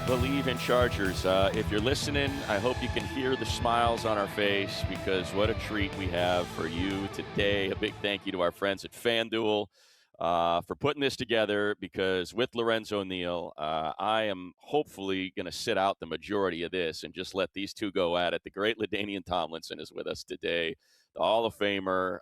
Bleav in Chargers. If you're listening, I hope you can hear the smiles on our face because what a treat we have for you today. A big thank you to our friends at FanDuel for putting this together because with Lorenzo Neal, I am hopefully going to sit out the majority of this and just let these two go at it. The great LaDainian Tomlinson is with us today, the Hall of Famer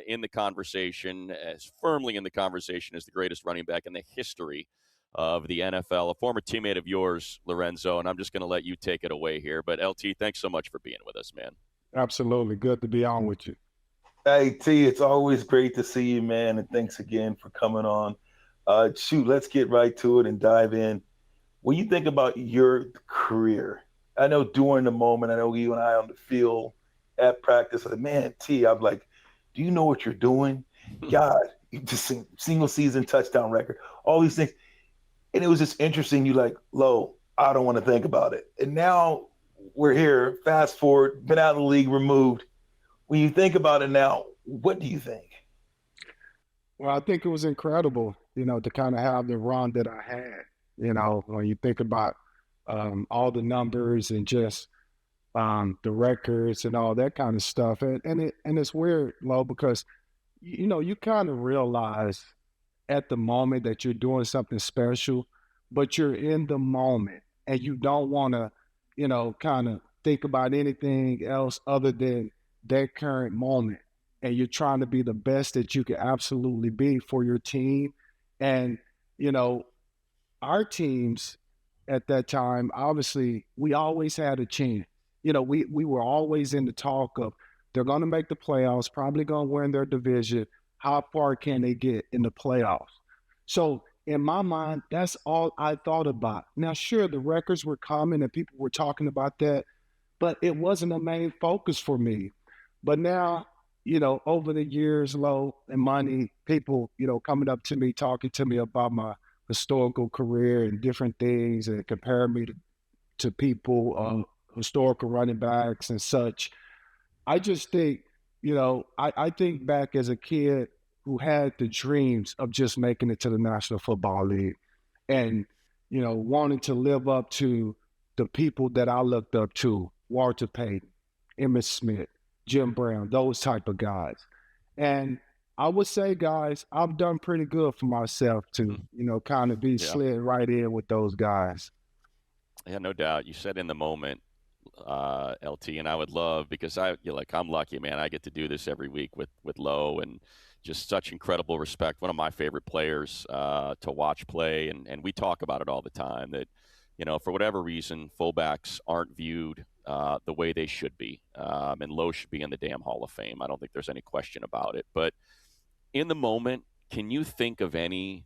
in the conversation, as firmly in the conversation as the greatest running back in the history of the NFL, a former teammate of yours, Lorenzo, and I'm just going to let you take it away here. But LT, thanks so much for being with us, man. Absolutely. Good to be on with you. Hey, T, it's always great to see you, man, and thanks again for coming on. Let's get right to it and dive in. When you think about your career, I know during the moment, I know you and I on the field at practice, man, T, I'm like, do you know what you're doing? God, you just single season touchdown record, all these things. And it was just interesting. You like, Lo, I don't want to think about it. And now we're here, fast forward, been out of the league, removed. When you think about it now, what do you think? Well, I think it was incredible, to kind of have the run that I had, when you think about all the numbers and just the records and all that kind of stuff. And it's weird, Lo, because, you kind of realize at the moment that you're doing something special, but you're in the moment and you don't want to, kind of think about anything else other than that current moment. And you're trying to be the best that you can absolutely be for your team. And, our teams at that time, obviously, we always had a chance. We were always in the talk of they're going to make the playoffs, probably going to win their division. How far can they get in the playoffs? So in my mind, that's all I thought about. Now, sure, the records were coming and people were talking about that, but it wasn't a main focus for me. But now, over the years, Lo and money, people, coming up to me, talking to me about my historical career and different things and comparing me to people, historical running backs and such. I just think, I think back as a kid who had the dreams of just making it to the National Football League and, wanting to live up to the people that I looked up to, Walter Payton, Emmitt Smith, Jim Brown, those type of guys. And I would say, guys, I've done pretty good for myself to, kind of be slid right in with those guys. Yeah, no doubt. You said in the moment, LT, and I would love because I'm lucky, man. I get to do this every week with Lo and just such incredible respect. One of my favorite players to watch play, and we talk about it all the time that, for whatever reason, fullbacks aren't viewed the way they should be, and Lo should be in the damn Hall of Fame. I don't think there's any question about it. But in the moment, can you think of any?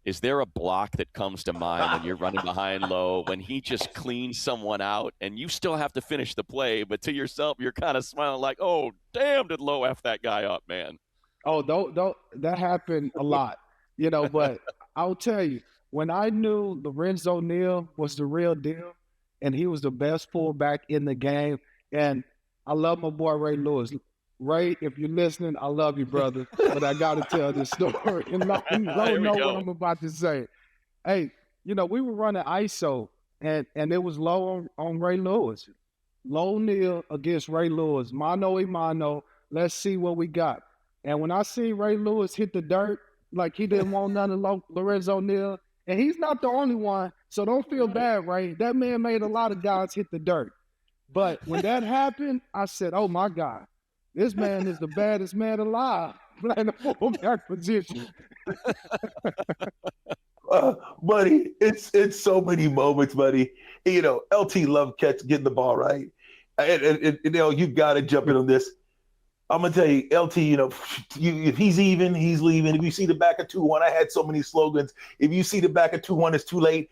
Is there a block that comes to mind when you're running behind Lo when he just cleans someone out and you still have to finish the play, but to yourself you're kind of smiling like, oh, damn, did Lo F that guy up, man? Oh, don't that happened a lot, but I'll tell you, when I knew Lorenzo Neal was the real deal and he was the best fullback in the game, and I love my boy Ray Lewis. Ray, if you're listening, I love you, brother, but I got to tell this story. And Lo know what I'm about to say. Hey, we were running ISO, and it was Lo on Ray Lewis. Lo Neal against Ray Lewis, mano a mano. Let's see what we got. And when I see Ray Lewis hit the dirt like he didn't want none of Lorenzo Neal, and he's not the only one, so don't feel bad, Ray. That man made a lot of guys hit the dirt. But when that happened, I said, oh, my God. This man is the baddest man alive, playing the fullback position. Buddy, it's so many moments, buddy. LT loved getting the ball right. And you've got to jump in on this. I'm going to tell you, LT, if he's even, he's leaving. If you see the back of 2-1, I had so many slogans. If you see the back of 2-1, it's too late.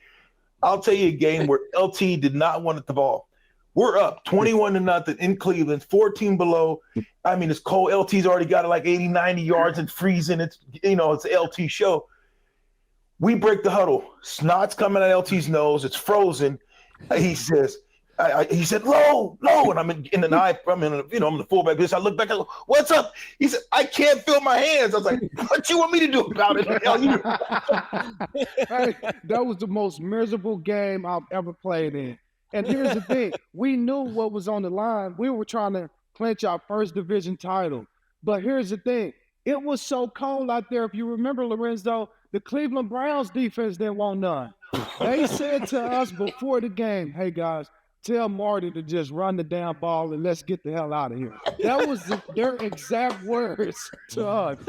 I'll tell you a game where LT did not want the ball. We're up 21-0 in Cleveland, 14 below. I mean, it's cold. LT's already got like 80, 90 yards and freezing. It's an LT show. We break the huddle. Snot's coming out LT's nose. It's frozen. He says, he said, low, and I'm in the fullback position. I look back, I go, what's up? He said, I can't feel my hands. I was like, what you want me to do about it? Hey, that was the most miserable game I've ever played in. And here's the thing. We knew what was on the line. We were trying to clinch our first division title. But here's the thing. It was so cold out there. If you remember, Lorenzo, the Cleveland Browns defense didn't want none. They said to us before the game, hey, guys, tell Marty to just run the damn ball and let's get the hell out of here. That was their exact words to us.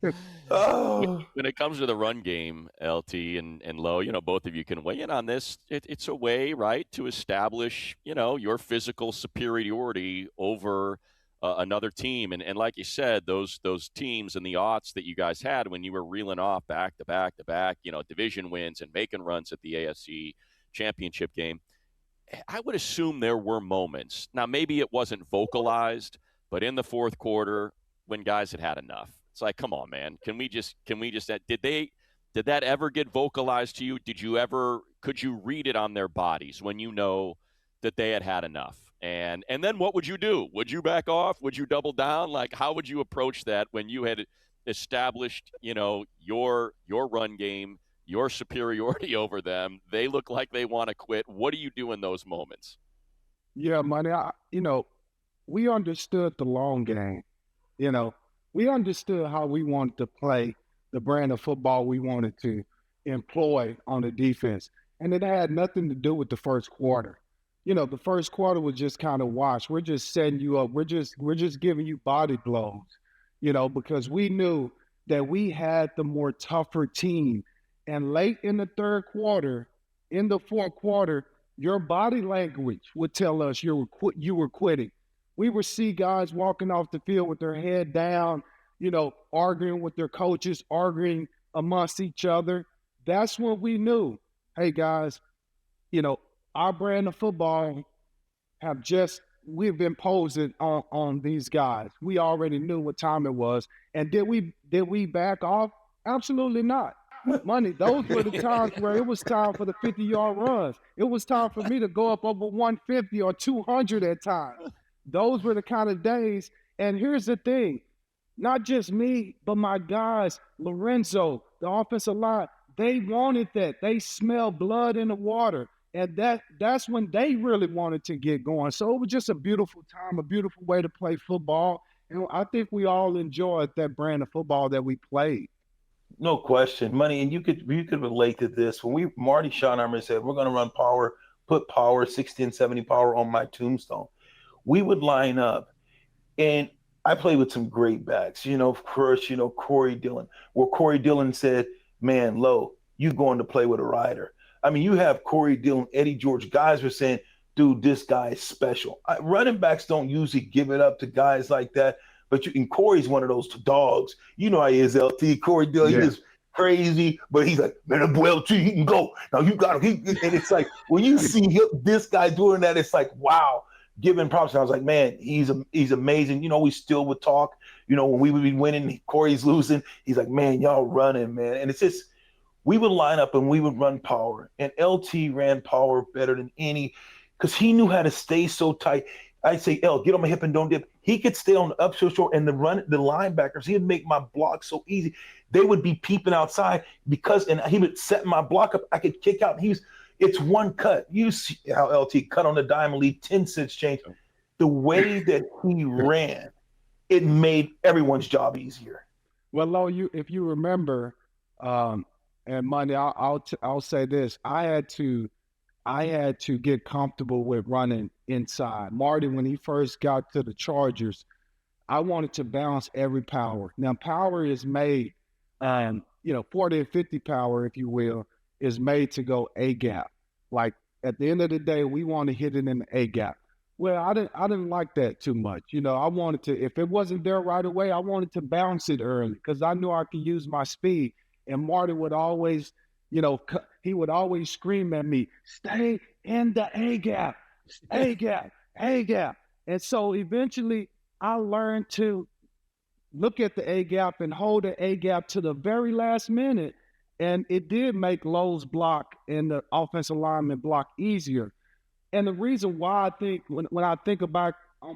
When it comes to the run game, LT and Low, both of you can weigh in on this. It's a way, right, to establish, your physical superiority over another team. And like you said, those teams and the aughts that you guys had when you were reeling off back to back to back, division wins and making runs at the AFC championship game. I would assume there were moments. Now, maybe it wasn't vocalized, but in the fourth quarter when guys had enough. It's like, come on, man. Can we just did that ever get vocalized to you? Could you read it on their bodies when you know that they had enough? And then what would you do? Would you back off? Would you double down? Like, how would you approach that when you had established, your run game, your superiority over them? They look like they want to quit. What do you do in those moments? Yeah, money. We understood the long game. We understood how we wanted to play, the brand of football we wanted to employ on the defense. And it had nothing to do with the first quarter. The first quarter was just kind of wash. We're just setting you up. We're just giving you body blows, because we knew that we had the more tougher team. And late in the third quarter, in the fourth quarter, your body language would tell us you were quitting. We would see guys walking off the field with their head down, arguing with their coaches, arguing amongst each other. That's when we knew, hey, guys, our brand of football we've been posing on these guys. We already knew what time it was. And did we back off? Absolutely not. Money, those were the times where it was time for the 50-yard runs. It was time for me to go up over 150 or 200 at times. Those were the kind of days. And here's the thing, not just me, but my guys, Lorenzo, the offensive line, they wanted that. They smelled blood in the water. And that's when they really wanted to get going. So it was just a beautiful time, a beautiful way to play football. And I think we all enjoyed that brand of football that we played. No question. Money, and you could relate to this. When Marty Schottenheimer said, we're going to run power, put power, 60 and 70 power on my tombstone. We would line up, and I played with some great backs. Of course, Corey Dillon. Where Corey Dillon said, man, Low, you going to play with a rider. I mean, you have Corey Dillon, Eddie George. Guys were saying, dude, this guy is special. Running backs don't usually give it up to guys like that. But Corey's one of those dogs. You know how he is, LT. Corey Dillon, He is crazy, but he's like, man, LT, he can go. Now you got him. And it's like, when you see this guy doing that, it's like, wow. Giving props. I was like, man, he's amazing. We still would talk, when we would be winning, Corey's losing. He's like, man, y'all running, man. And it's just, we would line up and we would run power. And LT ran power better than any, because he knew how to stay so tight. I'd say, get on my hip and don't dip. He could stay on the up so short, and the linebackers, he would make my block so easy. They would be peeping outside and he would set my block up. I could kick out. It's one cut. You see how LT cut on the dime and leave 10 cents change. The way that he ran, it made everyone's job easier. Well, Lo, if you remember, and Money, I'll say this: I had to get comfortable with running inside. Marty, when he first got to the Chargers, I wanted to bounce every power. Now, power is made, 40 and 50 power, if you will, is made to go A gap. Like at the end of the day, we want to hit it in the A gap. Well, I didn't like that too much. I wanted to, if it wasn't there right away, I wanted to bounce it early because I knew I could use my speed. And Marty would always, he would always scream at me, stay in the A gap, A gap, A gap. And so eventually I learned to look at the A gap and hold the A gap to the very last minute. And it did make Lowe's block and the offensive lineman block easier. And the reason why I think when I think about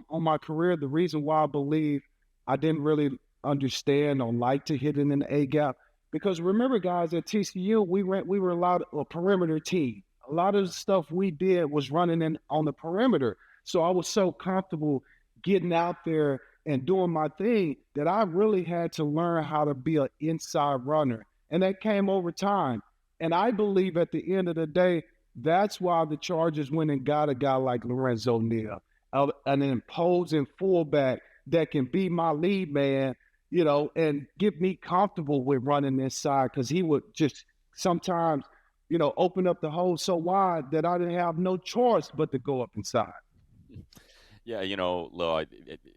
on my career, the reason why I Bleav I didn't really understand or like to hit it in the A gap, because remember, guys, at TCU we were allowed a perimeter team. A lot of the stuff we did was running in on the perimeter. So I was so comfortable getting out there and doing my thing that I really had to learn how to be an inside runner. And that came over time. And I Bleav at the end of the day, that's why the Chargers went and got a guy like Lorenzo Neal, an imposing fullback that can be my lead man, and get me comfortable with running this side, because he would just sometimes, open up the hole so wide that I didn't have no choice but to go up inside. Yeah, Lo,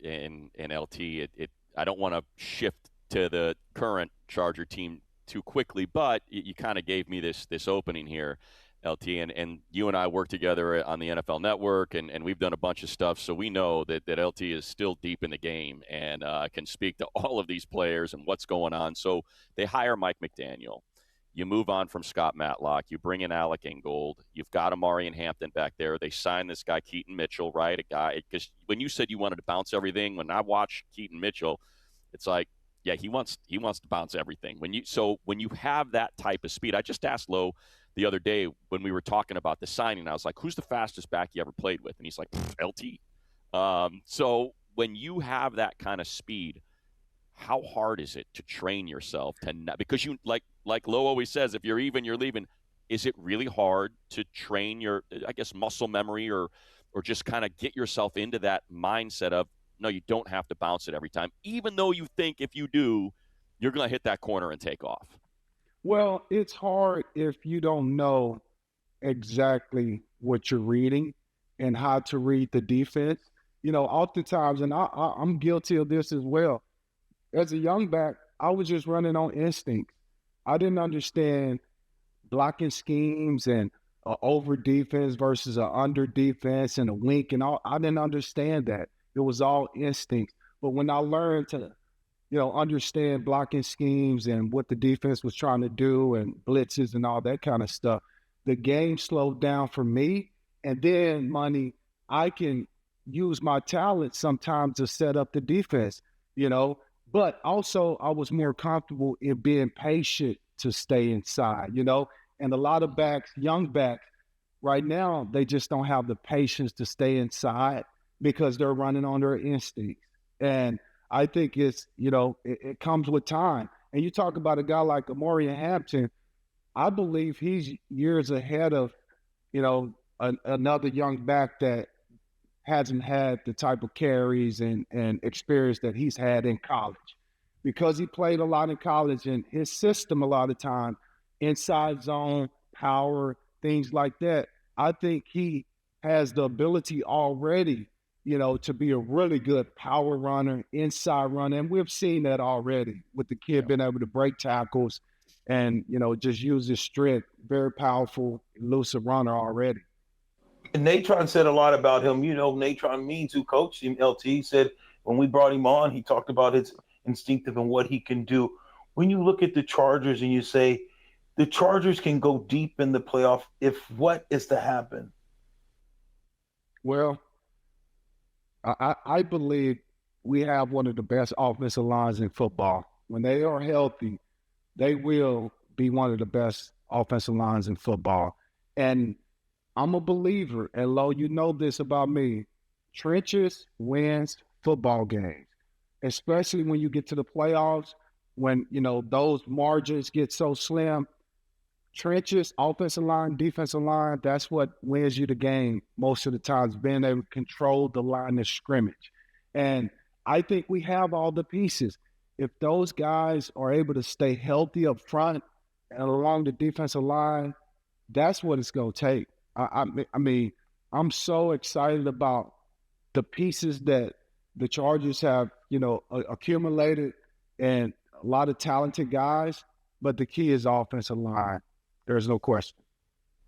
and LT, I don't want to shift to the current Charger team too quickly, but you kind of gave me this opening here, LT, and you and I work together on the NFL Network, and we've done a bunch of stuff, so we know that LT is still deep in the game and can speak to all of these players and what's going on. So they hire Mike McDaniel. You move on from Scott Matlock. You bring in Alec Ingold. You've got Amari and Hampton back there. They signed this guy, Keaton Mitchell, right? A guy, because when you said you wanted to bounce everything, when I watched Keaton Mitchell, it's like, yeah, he wants to bounce everything. When you have that type of speed, I just asked Lowe the other day when we were talking about the signing. I was like, who's the fastest back you ever played with? And he's like, LT. So when you have that kind of speed, how hard is it to train yourself to not, because you like Lo always says, if you're even, you're leaving. Is it really hard to train your, I guess, muscle memory or just kind of get yourself into that mindset of, no, you don't have to bounce it every time, even though you think if you do, you're going to hit that corner and take off? Well, it's hard if you don't know exactly what you're reading and how to read the defense. Oftentimes, and I'm guilty of this as well. As a young back, I was just running on instinct. I didn't understand blocking schemes and over defense versus a under defense and a wink and all. I didn't understand that. It was all instinct. But when I learned to, understand blocking schemes and what the defense was trying to do and blitzes and all that kind of stuff, the game slowed down for me. And then, money, I can use my talent sometimes to set up the defense, but also I was more comfortable in being patient to stay inside, and a lot of backs, young backs, right now, they just don't have the patience to stay inside because they're running on their instincts. And I think it comes with time. And you talk about a guy like Amari Hampton, I Bleav he's years ahead of, another young back that hasn't had the type of carries and experience that he's had in college, because he played a lot in college and his system a lot of time, inside zone, power, things like that. I think he has the ability already, to be a really good power runner, inside runner. And we've seen that already with the kid being able to break tackles and, just use his strength. Very powerful, elusive runner already. And Natron said a lot about him. Natron Means, who coached him, LT, said when we brought him on, he talked about his instinctive and what he can do. When you look at the Chargers and you say the Chargers can go deep in the playoff, if what is to happen? Well, I Bleav we have one of the best offensive lines in football. When they are healthy, they will be one of the best offensive lines in football. And I'm a believer, and Lo, you know this about me. Trenches wins football games, especially when you get to the playoffs, when, those margins get so slim. Trenches, offensive line, defensive line, that's what wins you the game most of the times, being able to control the line of scrimmage. And I think we have all the pieces. If those guys are able to stay healthy up front and along the defensive line, that's what it's going to take. I mean, I'm so excited about the pieces that the Chargers have, accumulated, and a lot of talented guys. But the key is offensive line. There's no question.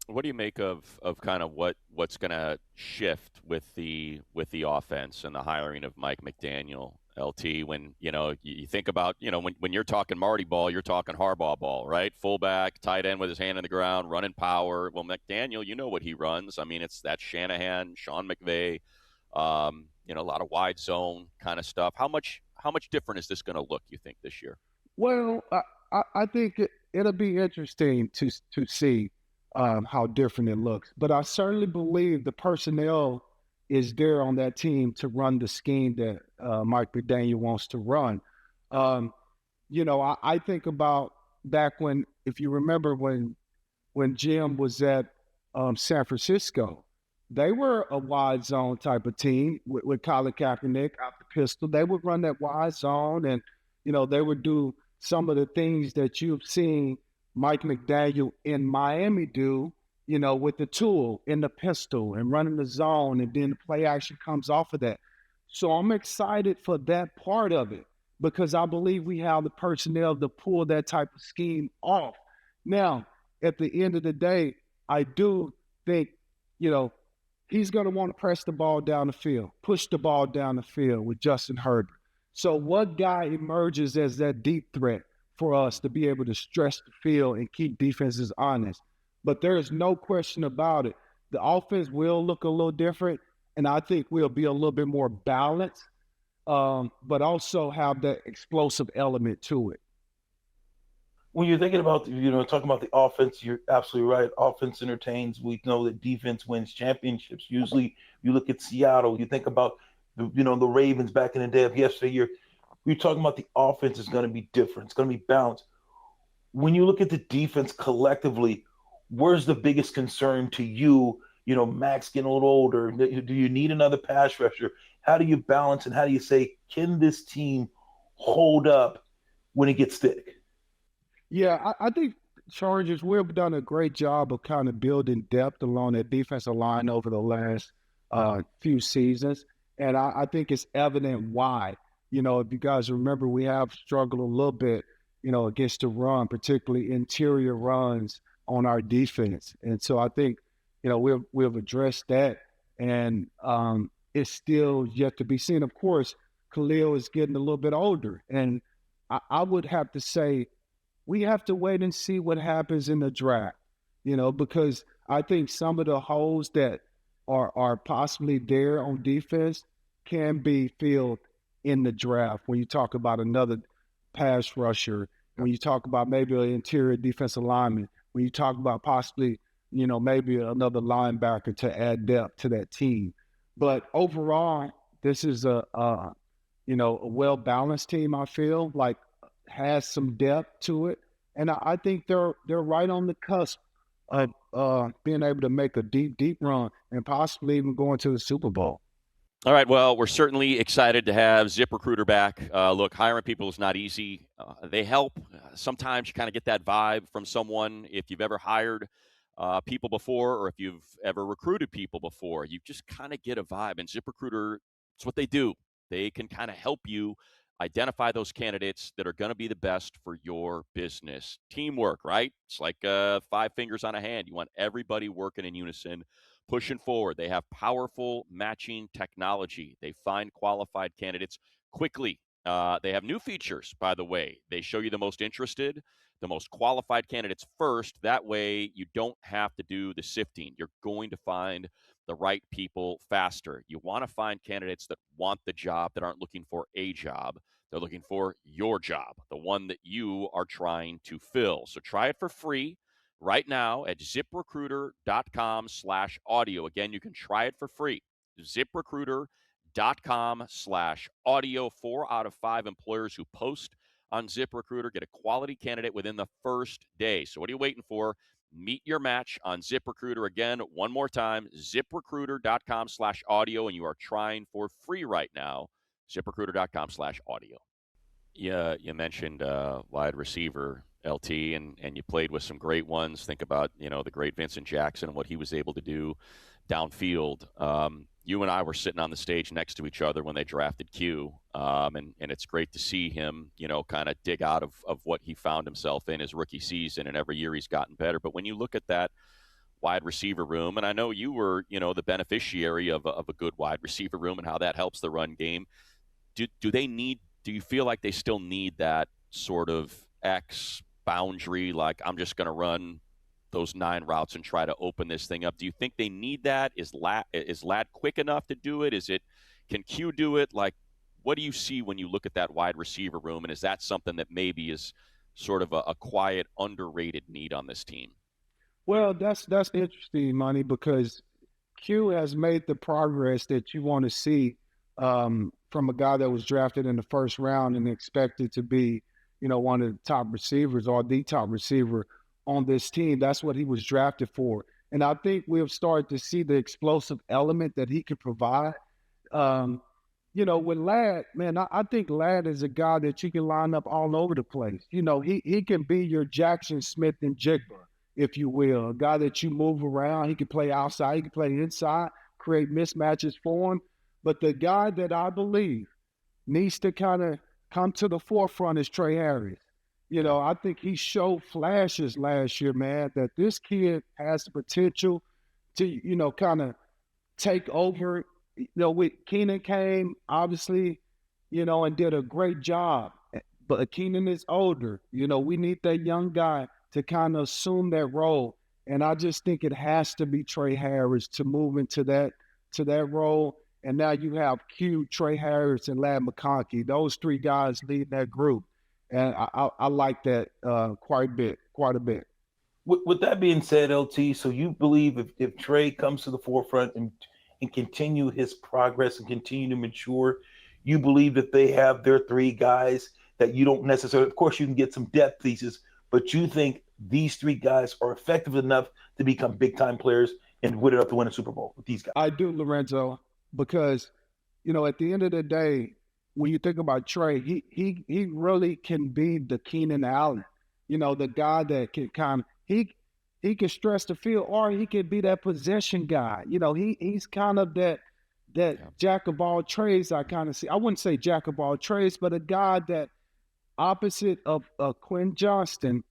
What do you make of kind of what's going to shift with the offense and the hiring of Mike McDaniel, LT, when, you think about, when you're talking Marty ball, you're talking Harbaugh ball, right? Fullback, tight end with his hand in the ground, running power. Well, McDaniel, you know what he runs. I mean, it's that Shanahan, Sean McVay, a lot of wide zone kind of stuff. How much different is this going to look, you think, this year? Well, I think it'll be interesting to see how different it looks. But I certainly Bleav the personnel is there on that team to run the scheme that Mike McDaniel wants to run. Um, I think about back when, if you remember when Jim was at San Francisco, they were a wide zone type of team with Colin Kaepernick out the pistol. They would run that wide zone, and they would do some of the things that you've seen Mike McDaniel in Miami do. With the tool in the pistol and running the zone, and then the play action comes off of that. So I'm excited for that part of it because I Bleav we have the personnel to pull that type of scheme off. Now, at the end of the day, I do think, he's going to want to press the ball down the field, push the ball down the field with Justin Herbert. So what guy emerges as that deep threat for us to be able to stretch the field and keep defenses honest? But there is no question about it. The offense will look a little different, and I think we'll be a little bit more balanced, but also have that explosive element to it. When you're thinking about, talking about the offense, you're absolutely right. Offense entertains. We know that defense wins championships. Usually you look at Seattle, you think about, the Ravens back in the day of yesterday. You're talking about the offense is going to be different. It's going to be balanced. When you look at the defense collectively, where's the biggest concern to you? Max getting a little older. Do you need another pass rusher? How do you balance and how do you say, can this team hold up when it gets thick? Yeah, I think Chargers, we've done a great job of kind of building depth along that defensive line over the last few seasons. And I think it's evident why. If you guys remember, we have struggled a little bit, against the run, particularly interior runs on our defense. And so I think, we've addressed that, and it's still yet to be seen. Of course, Khalil is getting a little bit older, and I would have to say we have to wait and see what happens in the draft, because I think some of the holes that are possibly there on defense can be filled in the draft. When you talk about another pass rusher, when you talk about maybe an interior defensive lineman, when you talk about possibly, maybe another linebacker to add depth to that team. But overall, this is a well-balanced team, I feel like has some depth to it. And I think they're right on the cusp of being able to make a deep run and possibly even going to the Super Bowl. All right, well, we're certainly excited to have ZipRecruiter back. Look, hiring people is not easy. They help. Sometimes you kind of get that vibe from someone. If you've ever hired people before, or if you've ever recruited people before, you just kind of get a vibe. And ZipRecruiter, it's what they do. They can kind of help you identify those candidates that are going to be the best for your business. Teamwork, right? It's like 5 fingers on a hand. You want everybody working in unison, pushing forward. They have powerful matching technology. They find qualified candidates quickly. They have new features, by the way. They show you the most interested, the most qualified candidates first. That way you don't have to do the sifting. You're going to find the right people faster. You want to find candidates that want the job, that aren't looking for a job. They're looking for your job, the one that you are trying to fill. So try it for free right now at ziprecruiter.com/audio. Again, you can try it for free. ziprecruiter.com/audio. 4 out of 5 employers who post on ZipRecruiter get a quality candidate within the first day. So what are you waiting for? Meet your match on ZipRecruiter. Again, one more time, ziprecruiter.com/audio, and you are trying for free right now. ZipRecruiter.com/audio. Yeah, you mentioned wide receiver, LT, and you played with some great ones. Think about, the great Vincent Jackson and what he was able to do downfield. You and I were sitting on the stage next to each other when they drafted Q, and it's great to see him, kind of dig out of what he found himself in his rookie season, and every year he's gotten better. But when you look at that wide receiver room, and I know you were, the beneficiary of a good wide receiver room and how that helps the run game, do they need? Do you feel like they still need that sort of X boundary? Like, I'm just going to run those 9 routes and try to open this thing up. Do you think they need that? Is Lad quick enough to do it? Can Q do it? Like, what do you see when you look at that wide receiver room? And is that something that maybe is sort of a quiet, underrated need on this team? Well, that's interesting, Money, because Q has made the progress that you want to see from a guy that was drafted in the first round and expected to be, one of the top receivers or the top receiver on this team. That's what he was drafted for. And I think we've started to see the explosive element that he could provide. With Ladd, man, I think Ladd is a guy that you can line up all over the place. He can be your Jackson Smith and Jigba, if you will, a guy that you move around. He can play outside, he can play inside, create mismatches for him. But the guy that I Bleav needs to kind of come to the forefront is Tre Harris. I think he showed flashes last year, man, that this kid has the potential to, kind of take over. With Keenan came, obviously, and did a great job. But Keenan is older. We need that young guy to kind of assume that role. And I just think it has to be Tre Harris to move into that role. And now you have Q, Tre Harris, and Ladd McConkey. Those 3 guys lead that group. And I like that quite a bit. With that being said, LT, so you Bleav if Tre comes to the forefront and continue his progress and continue to mature, you Bleav that they have their 3 guys that you don't necessarily, of course, you can get some depth pieces, but you think these 3 guys are effective enough to become big-time players and win enough to win a Super Bowl with these guys? I do, Lorenzo, because, at the end of the day, when you think about Tre, he really can be the Keenan Allen, the guy that can kind of, he can stretch the field, or he can be that possession guy. He's kind of that jack of all trades. I kind of see. I wouldn't say jack of all trades, but a guy that opposite of Quinn Johnston,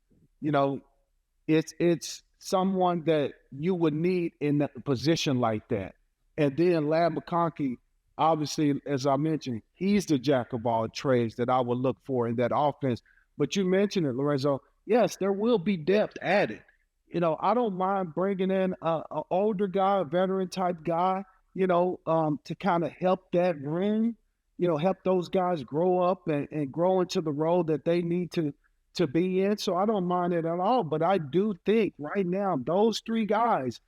it's someone that you would need in a position like that. And then Ladd McConkey, obviously, as I mentioned, he's the jack of all trades that I would look for in that offense. But you mentioned it, Lorenzo. Yes, there will be depth added. I don't mind bringing in an older guy, a veteran type guy, to kind of help that ring, help those guys grow up and grow into the role that they need to be in. So I don't mind it at all. But I do think right now those 3 guys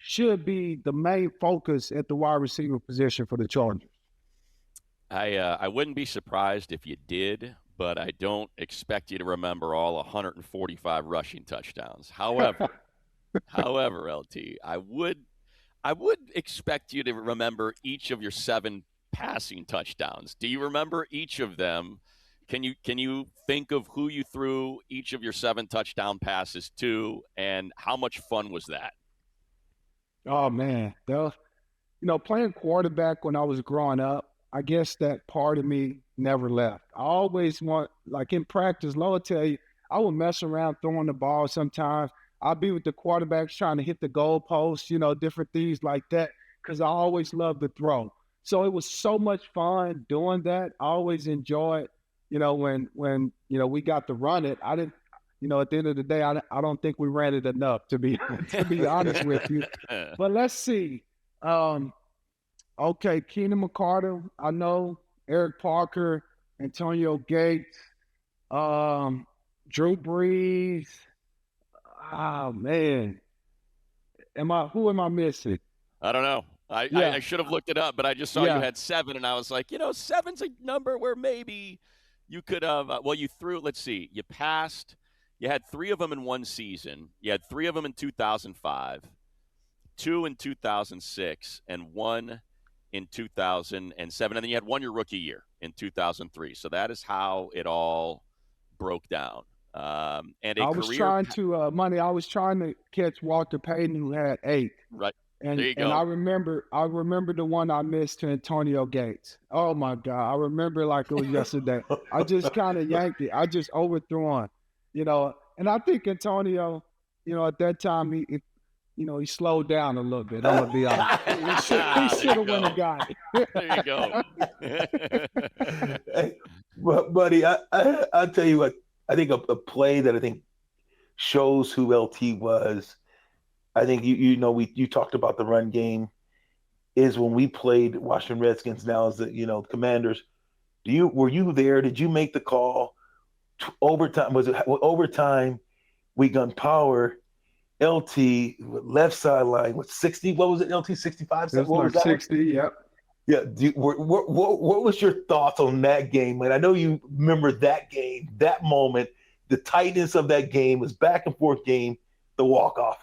should be the main focus at the wide receiver position for the Chargers. I wouldn't be surprised if you did, but I don't expect you to remember all 145 rushing touchdowns. However, LT, I would expect you to remember each of your 7 passing touchdowns. Do you remember each of them? Can you think of who you threw each of your 7 touchdown passes to, and how much fun was that? Oh man, playing quarterback when I was growing up, I guess that part of me never left. I always want, like in practice, Lo will tell you, I would mess around throwing the ball sometimes. I'll be with the quarterbacks trying to hit the goalposts, different things like that, because I always loved to throw. So it was so much fun doing that. I always enjoyed, when we got to run it. I didn't, at the end of the day, I don't think we ran it enough, to be honest with you. But let's see. Okay, Keenan McCardle, I know. Eric Parker, Antonio Gates, Drew Brees. Oh man, who am I missing? I don't know. I should have looked it up, but I just saw you had 7, and I was like, 7's a number where maybe you could have. You threw. Let's see. You passed. You had 3 of them in one season. You had 3 of them in 2005, 2 in 2006, and 1 in 2007. And then you had 1 your rookie year in 2003. So that is how it all broke down. And I was trying to catch Walter Payton, who had 8. Right. And, there you go. And I remember the one I missed to Antonio Gates. Oh my God. I remember like it was yesterday. I just kind of yanked it. I just overthrew on, and I think Antonio, at that time, he slowed down a little bit. I'm gonna be honest. He should have went and got it. There you go. Hey, but buddy, I'll tell you what. I think a play that I think shows who LT was. I think you talked about the run game is when we played Washington Redskins now as the Commanders. Were you there? Did you make the call? Overtime, was it overtime? We gun power. LT left sideline with 60. What was it? LT 65. It was like 60. Yep. Yeah. What was your thoughts on that game, man? I know you remember that game, that moment, the tightness of that game, was back and forth game, the walk off.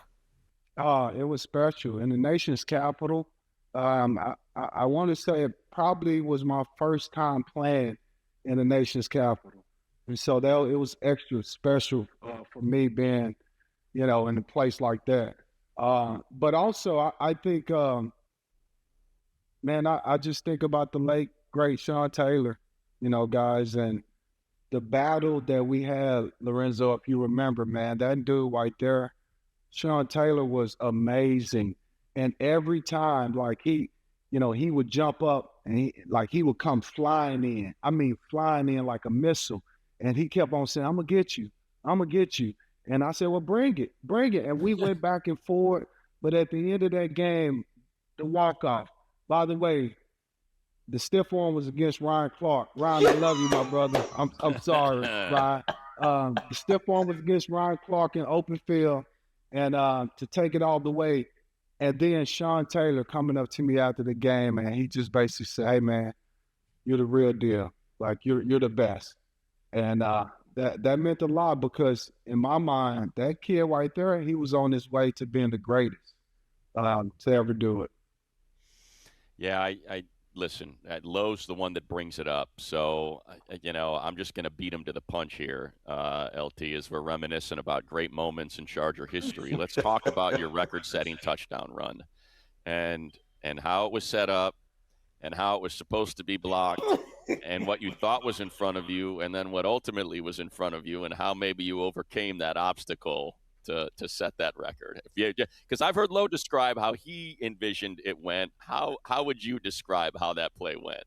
It was special in the nation's capital. I want to say it probably was my first time playing in the nation's capital, and so it was extra special for me being, in a place like that. But also, I think, man, I just think about the late great Sean Taylor, guys, and the battle that we had, Lorenzo. If you remember, man, that dude right there, Sean Taylor, was amazing. And every time, like he would jump up and he would come flying in. I mean, flying in like a missile. And he kept on saying, "I'm gonna get you. I'm gonna get you." And I said, "Well, bring it. And we went back and forth. But at the end of that game, the walk-off, by the way, the stiff arm was against Ryan Clark. Ryan, I love you, my brother. I'm sorry, Ryan. The stiff arm was against Ryan Clark in open field. And to take it all the way. And then Sean Taylor coming up to me after the game, and he just basically said, "Hey, man, you're the real deal. Like, you're the best." And that meant a lot, because in my mind, that kid right there, he was on his way to being the greatest to ever do it. Yeah, I listen. Lowe's the one that brings it up, so I'm just going to beat him to the punch here. LT, as we're reminiscing about great moments in Charger history, let's talk about your record-setting touchdown run, and how it was set up, and how it was supposed to be blocked, and what you thought was in front of you, and then what ultimately was in front of you, and how maybe you overcame that obstacle to set that record. Because I've heard Lowe describe how he envisioned it went. How would you describe how that play went?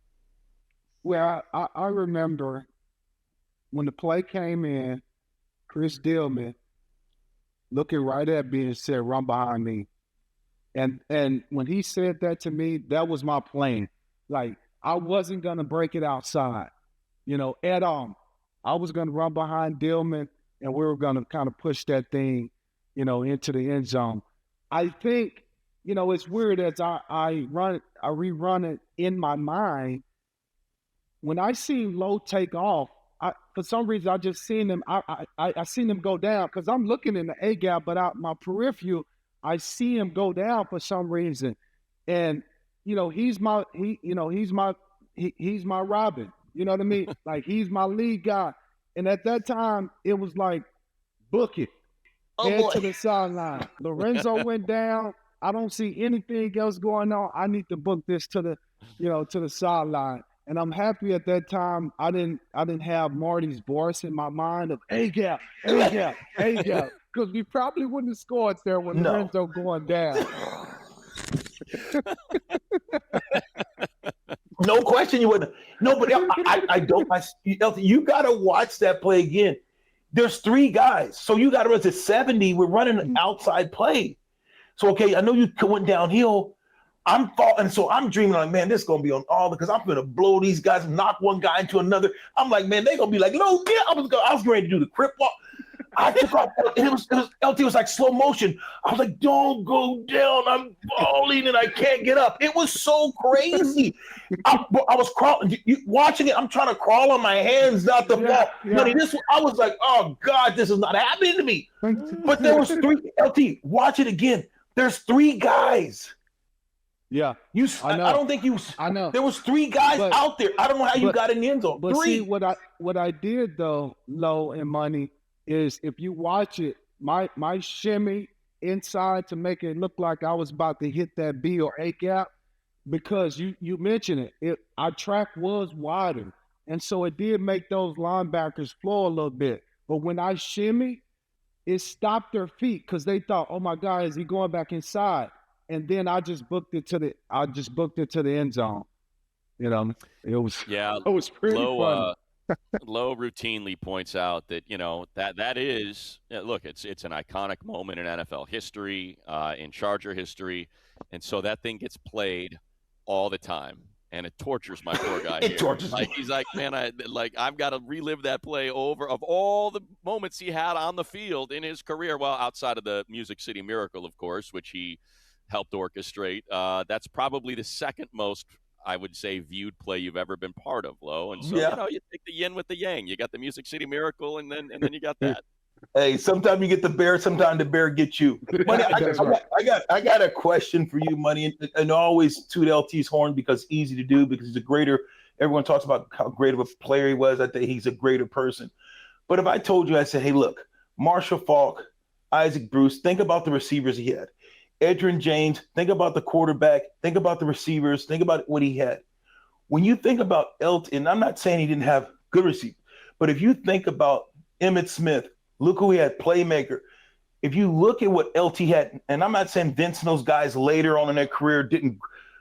Well, I remember when the play came in, Chris Dillman looking right at me and said, "Run behind me." And when he said that to me, that was my plan. Like, I wasn't going to break it outside, at all. I was going to run behind Dillman, and we were going to kind of push that thing, into the end zone. I think, it's weird as I rerun it in my mind. When I seen Lowe take off, for some reason I just seen him. I seen him go down, because I'm looking in the A gap, but out my peripheral, I see him go down for some reason, and he's my Robin. You know what I mean? Like, he's my lead guy. And at that time, it was like, book it. Head to the sideline. Lorenzo went down. I don't see anything else going on. I need to book this to the sideline. And I'm happy at that time I didn't have Marty's voice in my mind of A gap, because we probably wouldn't have scored there with Lorenzo going down. No question you wouldn't. No, but I don't. You got to watch that play again. There's three guys, so you got to run to 70. We're running an outside play. So, okay, I know you went downhill. I'm falling, so I'm dreaming like, man, this is gonna be on all, because I'm gonna blow these guys, knock one guy into another. I'm like, man, they gonna be like, no, yeah. I was ready to do the crip walk. I took off, and it was LT was like slow motion. I was like, don't go down. I'm falling and I can't get up. It was so crazy. I was crawling, watching it. I'm trying to crawl on my hands, not to fall. Yeah. Buddy, I was like, oh God, this is not happening to me. But there was three. LT, watch it again. There's three guys. Yeah, I don't think you. I know there was three guys out there. I don't know how you got in the end zone. But three. See, what I did though, Low and Money, is if you watch it, my shimmy inside to make it look like I was about to hit that B or A gap, because you mentioned it. Our track was wider, and so it did make those linebackers floor a little bit. But when I shimmy, it stopped their feet because they thought, "Oh my God, is he going back inside?" And then I just booked it to the end zone. You know, it was Yeah, it was pretty low. funny. Lowe routinely points out that that is look, it's an iconic moment in NFL history, in Charger history, and so that thing gets played all the time, and it tortures my poor guy It here. tortures Like me. he's like, man, I've got to relive that play over of all the moments he had on the field in his career. Well, outside of the Music City Miracle, of course, which he helped orchestrate. That's probably the second most, I would say, viewed play you've ever been part of, Low. And so, Yeah. you take the yin with the yang. You got the Music City Miracle, and then you got that. Hey, sometimes you get the bear, sometimes the bear gets you. Money, That's right. I got a question for you, Money, and I always toot LT's horn because it's easy to do because he's a greater. Everyone talks about how great of a player he was. I think he's a greater person. But if I told you, I said, hey, look, Marshall Faulk, Isaac Bruce, think about the receivers he had. Edgerrin James, think about the quarterback, think about the receivers, think about what he had. When you think about LT, and I'm not saying he didn't have good receivers, but if you think about Emmitt Smith, look who he had, playmaker. If you look at what LT had, and I'm not saying Vince and those guys later on in their career didn't,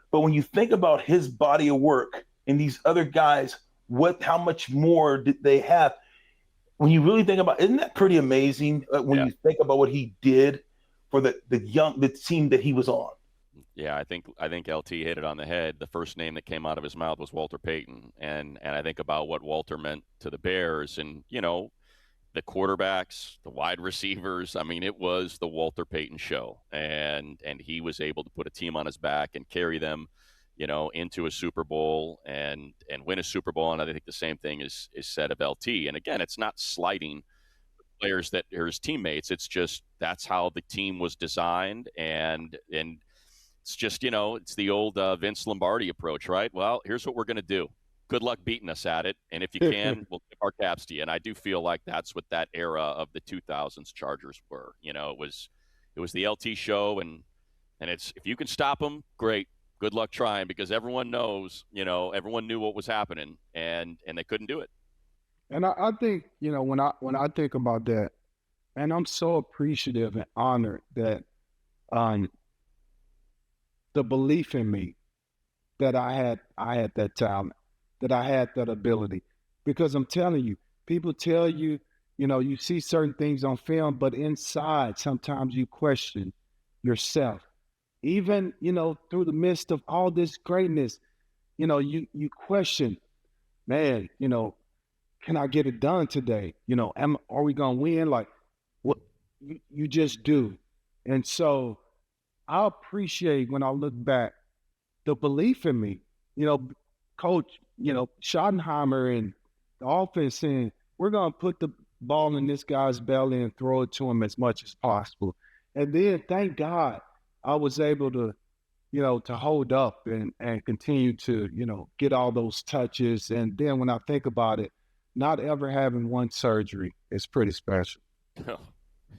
but when you think about his body of work and these other guys, how much more did they have? When you really think about, isn't that pretty amazing? When Yeah. you think about what he did for the team that he was on. Yeah, I think LT hit it on the head. The first name that came out of his mouth was Walter Payton, and I think about what Walter meant to the Bears, and the quarterbacks, the wide receivers. I mean, it was the Walter Payton show, and he was able to put a team on his back and carry them, into a Super Bowl and win a Super Bowl. And I think the same thing is said of LT. And again, it's not slighting players that are his teammates. It's just that's how the team was designed, and it's just it's the old Vince Lombardi approach, right? Well, here's what we're going to do. Good luck beating us at it, and if you can, we'll tip our caps to you. And I do feel like that's what that era of the 2000s Chargers were. It was the LT show, and it's if you can stop them, great. Good luck trying, because everyone knows, everyone knew what was happening, and they couldn't do it. And I think, when I think about that, and I'm so appreciative and honored that um the belief in me that I had that talent, that I had that ability. Because I'm telling you, people tell you, you see certain things on film, but inside sometimes you question yourself. Even, through the midst of all this greatness, you question, man, can I get it done today? Are we gonna win? Like what you just do. And so I appreciate when I look back the belief in me. Coach, Schottenheimer and the offense saying, we're gonna put the ball in this guy's belly and throw it to him as much as possible. And then thank God I was able to hold up and continue to, get all those touches. And then when I think about it, not ever having one surgery is pretty special.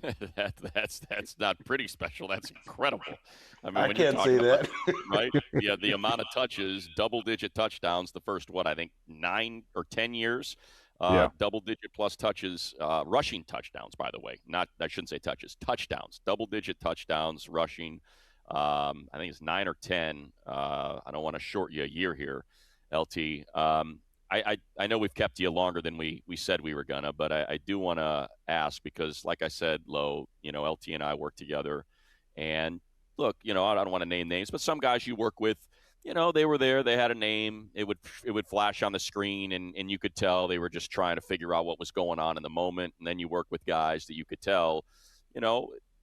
That's not pretty special. That's incredible. I mean, I when you're can't say talking about that. right, yeah, the amount of touches, double-digit touchdowns, the first I think 9 or 10 years, Yeah. double-digit plus touches, rushing touchdowns. By the way, not I shouldn't say touches, touchdowns, double-digit touchdowns rushing. I think it's 9 or 10. I don't want to short you a year here, LT. I know we've kept you longer than we said we were gonna, but I do want to ask because, like I said, Lo, LT and I work together, and look, I don't want to name names, but some guys you work with, they were there, they had a name, it would flash on the screen, and you could tell they were just trying to figure out what was going on in the moment, and then you work with guys that you could tell,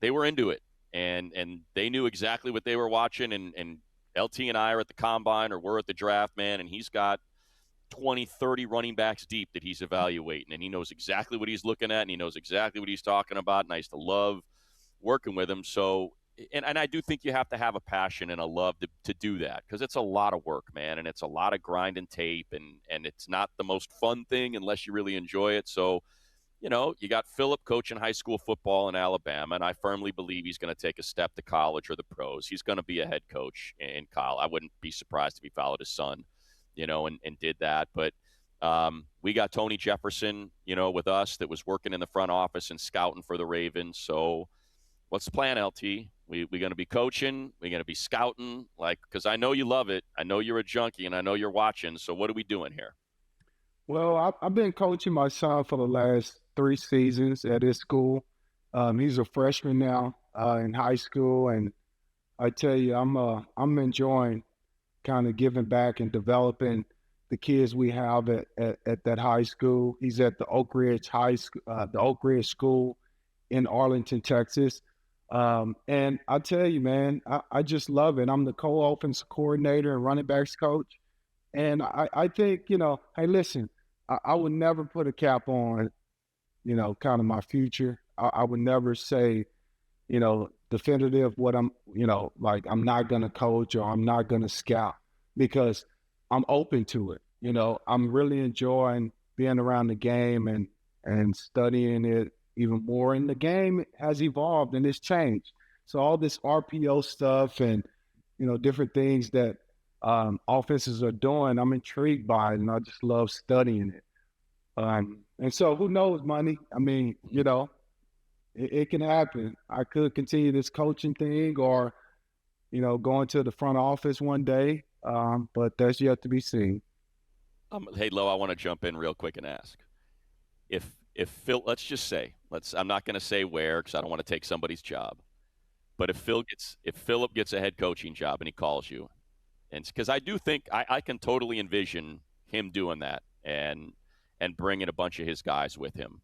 they were into it, and they knew exactly what they were watching, and LT and I are at the combine or we're at the draft, man, and he's got 20, 30 running backs deep that he's evaluating, and he knows exactly what he's looking at, and he knows exactly what he's talking about, and I used to love working with him. So, and I do think you have to have a passion and a love to do that, because it's a lot of work, man, and it's a lot of grinding tape, and it's not the most fun thing unless you really enjoy it. So, you got Philip coaching high school football in Alabama, and I firmly believe he's going to take a step to college or the pros. He's going to be a head coach in college. I wouldn't be surprised if he followed his son, and did that. But We got Tony Jefferson, with us that was working in the front office and scouting for the Ravens. So what's the plan, LT? We going to be coaching? We going to be scouting? Because I know you love it. I know you're a junkie, and I know you're watching. So what are we doing here? Well, I've been coaching my son for the last 3 seasons at his school. He's a freshman now in high school, and I tell you, I'm enjoying kind of giving back and developing the kids we have at that high school. He's at the Oak Ridge High School, the Oak Ridge School in Arlington, Texas. And I tell you, man, I just love it. I'm the co-offensive coordinator and running backs coach. And I think, hey, listen, I would never put a cap on, kind of my future. I would never say, definitive what I'm, like I'm not going to coach or I'm not going to scout because I'm open to it. I'm really enjoying being around the game and studying it even more. And the game has evolved and it's changed. So all this RPO stuff and, different things that offenses are doing, I'm intrigued by it and I just love studying it. And so who knows, money? I mean, it can happen. I could continue this coaching thing or, go into the front office one day, but that's yet to be seen. Hey, Lo, I want to jump in real quick and ask. If Phil, let's just say, I'm not going to say where because I don't want to take somebody's job, but if Philip gets a head coaching job and he calls you, and because I do think I can totally envision him doing that and bringing a bunch of his guys with him.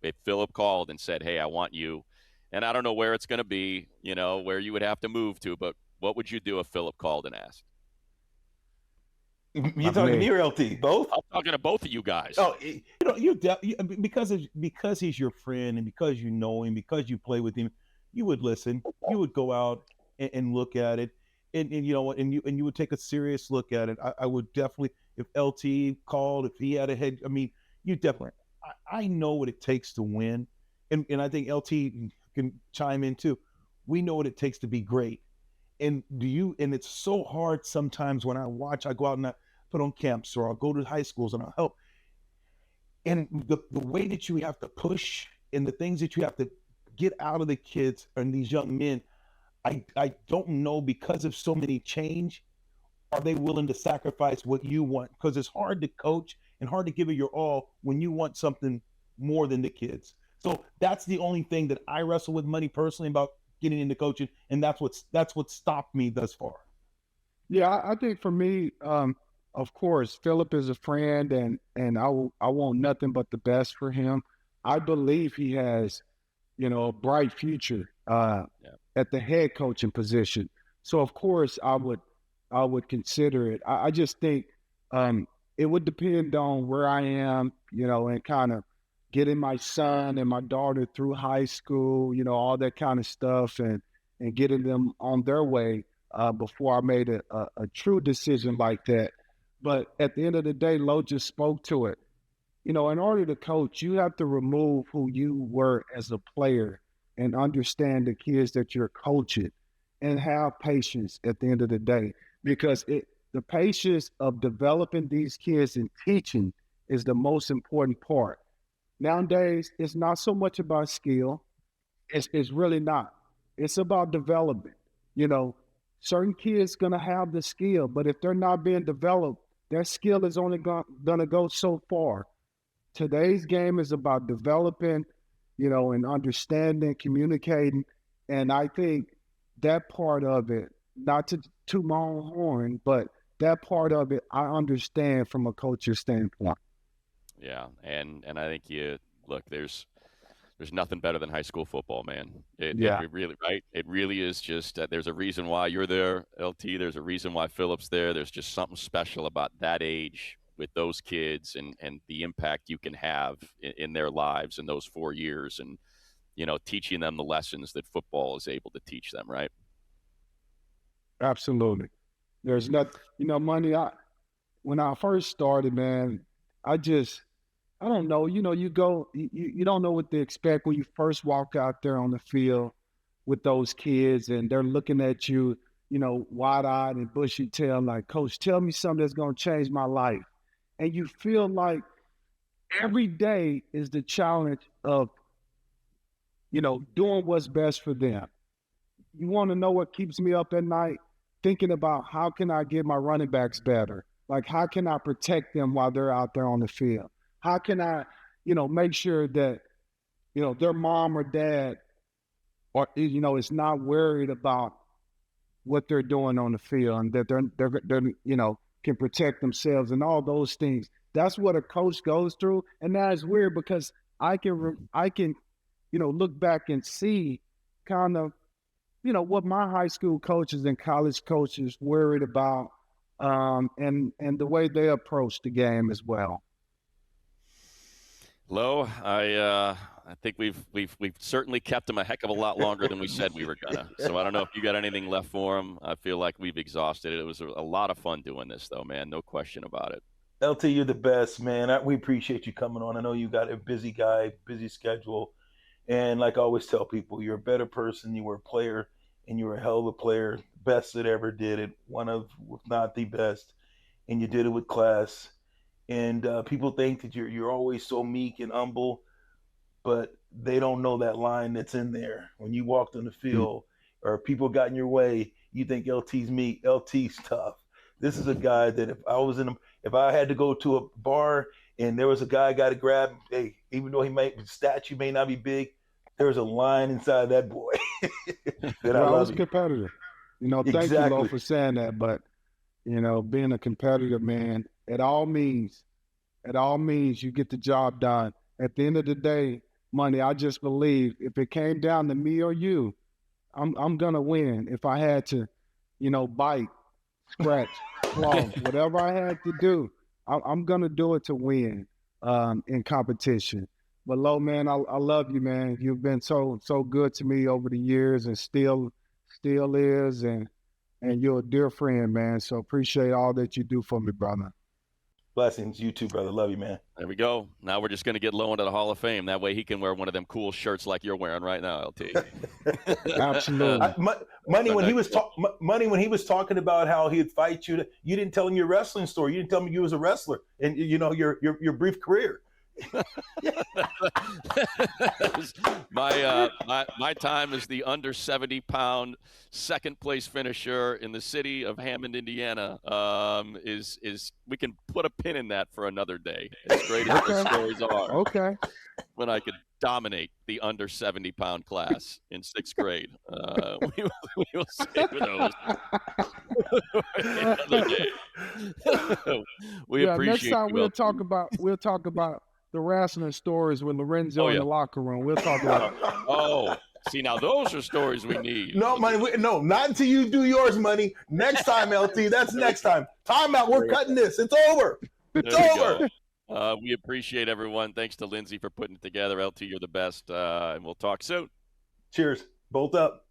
If Philip called and said, hey, I want you, and I don't know where it's going to be, where you would have to move to, but what would you do if Philip called and asked? You talking to me or LT? Both? I'm talking to both of you guys. Oh, because he's your friend and because you know him, because you play with him, you would listen. You would go out and look at it, and you would take a serious look at it. I would definitely, if LT called, if he had a head, you definitely. I know what it takes to win, and I think LT can chime in too. We know what it takes to be great, and it's so hard sometimes when I go out and I put on camps or I'll go to high schools and I'll help, and the way that you have to push and the things that you have to get out of the kids and these young men, I don't know, because of so many change, are they willing to sacrifice what you want? Because it's hard to coach and hard to give it your all when you want something more than the kids. So that's the only thing that I wrestle with money personally about getting into coaching, and that's what stopped me thus far. Yeah, I think for me, of course, Philip is a friend, and I want nothing but the best for him. I Bleav he has, a bright future at the head coaching position. So of course, I would consider it. I just think it would depend on where I am, and kind of getting my son and my daughter through high school, all that kind of stuff, and getting them on their way before I made a true decision like that. But at the end of the day, Lo just spoke to it. In order to coach, you have to remove who you were as a player and understand the kids that you're coaching and have patience at the end of the day, because the patience of developing these kids and teaching is the most important part. Nowadays, it's not so much about skill. It's really not. It's about development. Certain kids gonna have the skill, but if they're not being developed, their skill is only gonna go so far. Today's game is about developing, and understanding, communicating, and I think that part of it, not to toot my own horn, but that part of it, I understand from a coach's standpoint. Yeah, and I think there's nothing better than high school football, man. It really, right? It really is just there's a reason why you're there, LT. There's a reason why Philip's there. There's just something special about that age with those kids and the impact you can have in their lives in those 4 years, and teaching them the lessons that football is able to teach them, right? Absolutely. There's not, money. When I first started, man, I don't know. You go, you don't know what to expect when you first walk out there on the field with those kids, and they're looking at you, wide-eyed and bushy-tailed, like, Coach, tell me something that's going to change my life. and you feel like every day is the challenge of, doing what's best for them. You want to know what keeps me up at night? Thinking about how can I get my running backs better? Like, how can I protect them while they're out there on the field? How can I, make sure that, their mom or dad or, is not worried about what they're doing on the field, and that they're can protect themselves and all those things. That's what a coach goes through. And that is weird because I can look back and see kind of, what my high school coaches and college coaches worried about, and the way they approach the game as well. Lo, I think we've certainly kept him a heck of a lot longer than we said we were gonna. So I don't know if you got anything left for him. I feel like we've exhausted it. It was a lot of fun doing this, though, man. No question about it. LT, you're the best, man. We appreciate you coming on. I know you got a busy guy, busy schedule. And like I always tell people, you're a better person. You were a player, and you were a hell of a player. Best that ever did it. One of, if not the best. And you did it with class. And people think that you're always so meek and humble, but they don't know that line that's in there. When you walked on the field or people got in your way, you think LT's meek, LT's tough. This is a guy that if I had to go to a bar and there was a guy I got to grab, hey, even though his statue may not be big, there's a line inside that boy. That I was a competitor. Thank Exactly. you, Lo, for saying that. But, being a competitor, man, it all means you get the job done. At the end of the day, Money, I just Bleav if it came down to me or you, I'm gonna win. If I had to, bite, scratch, claw, whatever I had to do, I'm gonna do it to win in competition. But Lo, man, I love you, man. You've been so good to me over the years, and still is, and you're a dear friend, man. So appreciate all that you do for me, brother. Blessings. You too, brother. Love you, man. There we go. Now we're just going to get Lo into the Hall of Fame. That way he can wear one of them cool shirts like you're wearing right now, LT. Absolutely. Money, when he was talking about how he'd fight you, you didn't tell him your wrestling story. You didn't tell him you was a wrestler and your brief career. My time as the under 70-pound second place finisher in the city of Hammond, Indiana, is we can put a pin in that for another day. As great as the stories are. Okay. When I could dominate the under 70-pound class in 6th grade. We will save those another day. We appreciate next time you, we'll talk about the wrestling stories with Lorenzo in the locker room. We'll talk about see, now those are stories we need. No, Money, no, not until you do yours, Money. Next time, LT, that's next time. Time out. We're cutting this. It's over. It's over. We appreciate everyone. Thanks to Lindsay for putting it together. LT, you're the best, and we'll talk soon. Cheers. Bolt up.